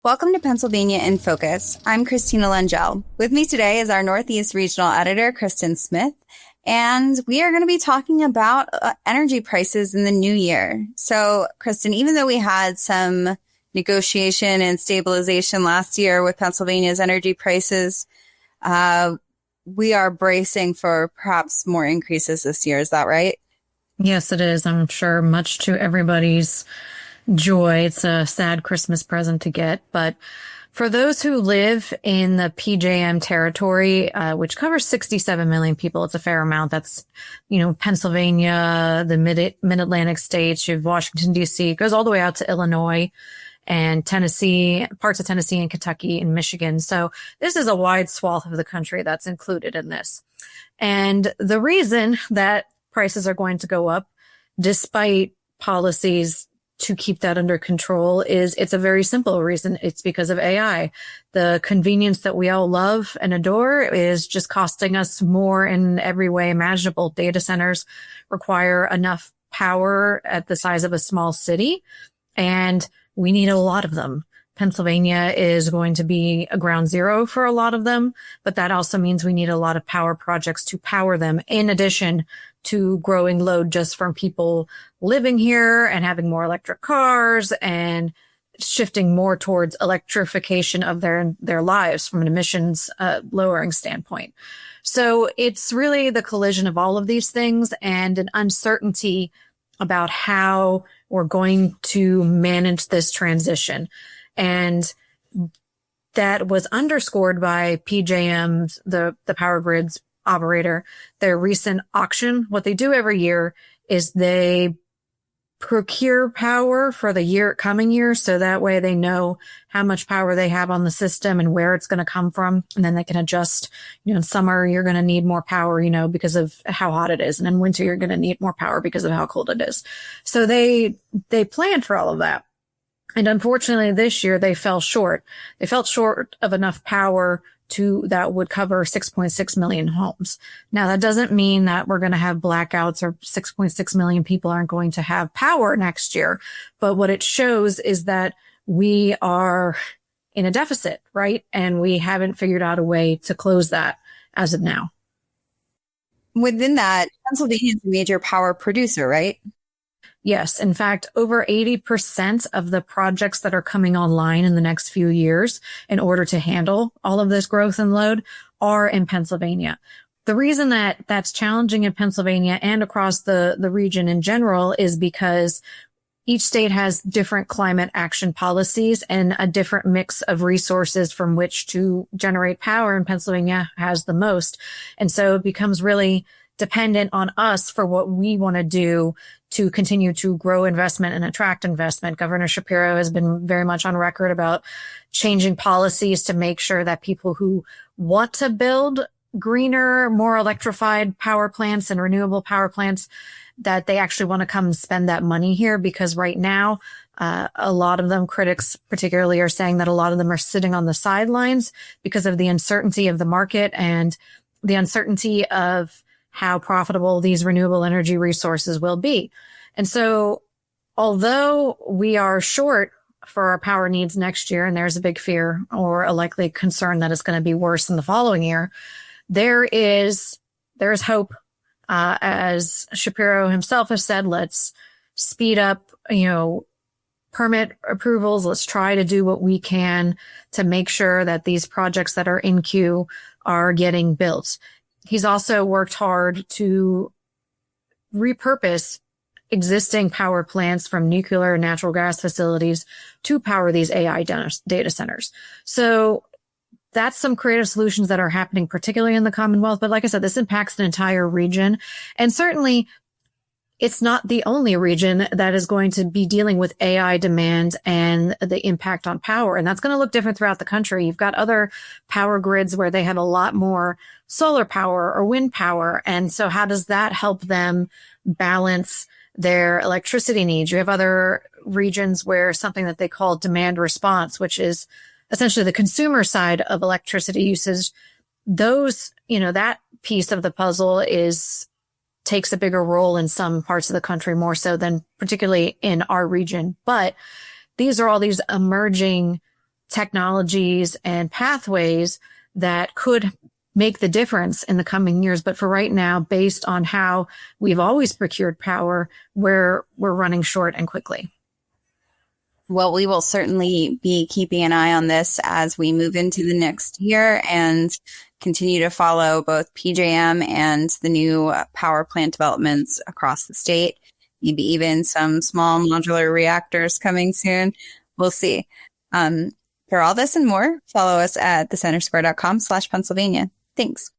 Welcome to Pennsylvania in Focus. I'm Christina Langell. With me today is our Northeast Regional Editor, Kristen Smith, and we are going to be talking about energy prices in the new year. So, Kristen, even though we had some negotiation and stabilization last year with Pennsylvania's energy prices, we are bracing for perhaps more increases this year. Is that right? Yes, it is. I'm sure much to everybody's joy. It's a sad Christmas present to get, but for those who live in the PJM territory, which covers 67 million people, it's a fair amount. That's, Pennsylvania, the mid-Atlantic states, you have Washington, D.C., it goes all the way out to Illinois and Tennessee, parts of Tennessee and Kentucky and Michigan. So this is a wide swath of the country that's included in this. And the reason that prices are going to go up, despite policies to keep that under control, it's a very simple reason. It's because of AI. The convenience that we all love and adore is just costing us more in every way imaginable. Data centers require enough power at the size of a small city, and we need a lot of them. Pennsylvania is going to be a ground zero for a lot of them, but that also means we need a lot of power projects to power them, in addition to growing load just from people living here and having more electric cars and shifting more towards electrification of their lives from an emissions lowering standpoint. So it's really the collision of all of these things and an uncertainty about how we're going to manage this transition. And that was underscored by PJM's, the power grids operator, their recent auction. What they do every year is they procure power for the coming year. So that way they know how much power they have on the system and where it's going to come from. And then they can adjust, in summer, you're going to need more power, because of how hot it is. And in winter, you're going to need more power because of how cold it is. So they plan for all of that. And unfortunately, this year they fell short. They fell short of enough power that would cover 6.6 million homes. Now, that doesn't mean that we're going to have blackouts or 6.6 million people aren't going to have power next year. But what it shows is that we are in a deficit, right? And we haven't figured out a way to close that as of now. Within that, Pennsylvania is a major power producer, right? Yes. In fact, over 80% of the projects that are coming online in the next few years in order to handle all of this growth and load are in Pennsylvania. The reason that that's challenging in Pennsylvania and across the region in general is because each state has different climate action policies and a different mix of resources from which to generate power, and Pennsylvania has the most. And so it becomes really dependent on us for what we want to do to continue to grow investment and attract investment. Governor Shapiro has been very much on record about changing policies to make sure that people who want to build greener, more electrified power plants and renewable power plants, that they actually want to come and spend that money here, because right now, a lot of them, critics particularly, are saying that a lot of them are sitting on the sidelines because of the uncertainty of the market and the uncertainty of how profitable these renewable energy resources will be. And so, although we are short for our power needs next year, and there's a big fear or a likely concern that it's going to be worse in the following year, there is hope. As Shapiro himself has said, let's speed up, permit approvals. Let's try to do what we can to make sure that these projects that are in queue are getting built. He's also worked hard to repurpose existing power plants from nuclear and natural gas facilities to power these AI data centers. So that's some creative solutions that are happening, particularly in the Commonwealth. But like I said, this impacts an entire region. And certainly it's not the only region that is going to be dealing with AI demand and the impact on power. And that's going to look different throughout the country. You've got other power grids where they have a lot more solar power or wind power. And so how does that help them balance their electricity needs? You have other regions where something that they call demand response, which is essentially the consumer side of electricity usage. Those, that piece of the puzzle takes a bigger role in some parts of the country, more so than particularly in our region. But these are all these emerging technologies and pathways that could make the difference in the coming years. But for right now, based on how we've always procured power, we're running short and quickly. Well, we will certainly be keeping an eye on this as we move into the next year and continue to follow both PJM and the new power plant developments across the state. Maybe even some small modular reactors coming soon. We'll see. For all this and more, follow us at thecentersquare.com/Pennsylvania. Thanks.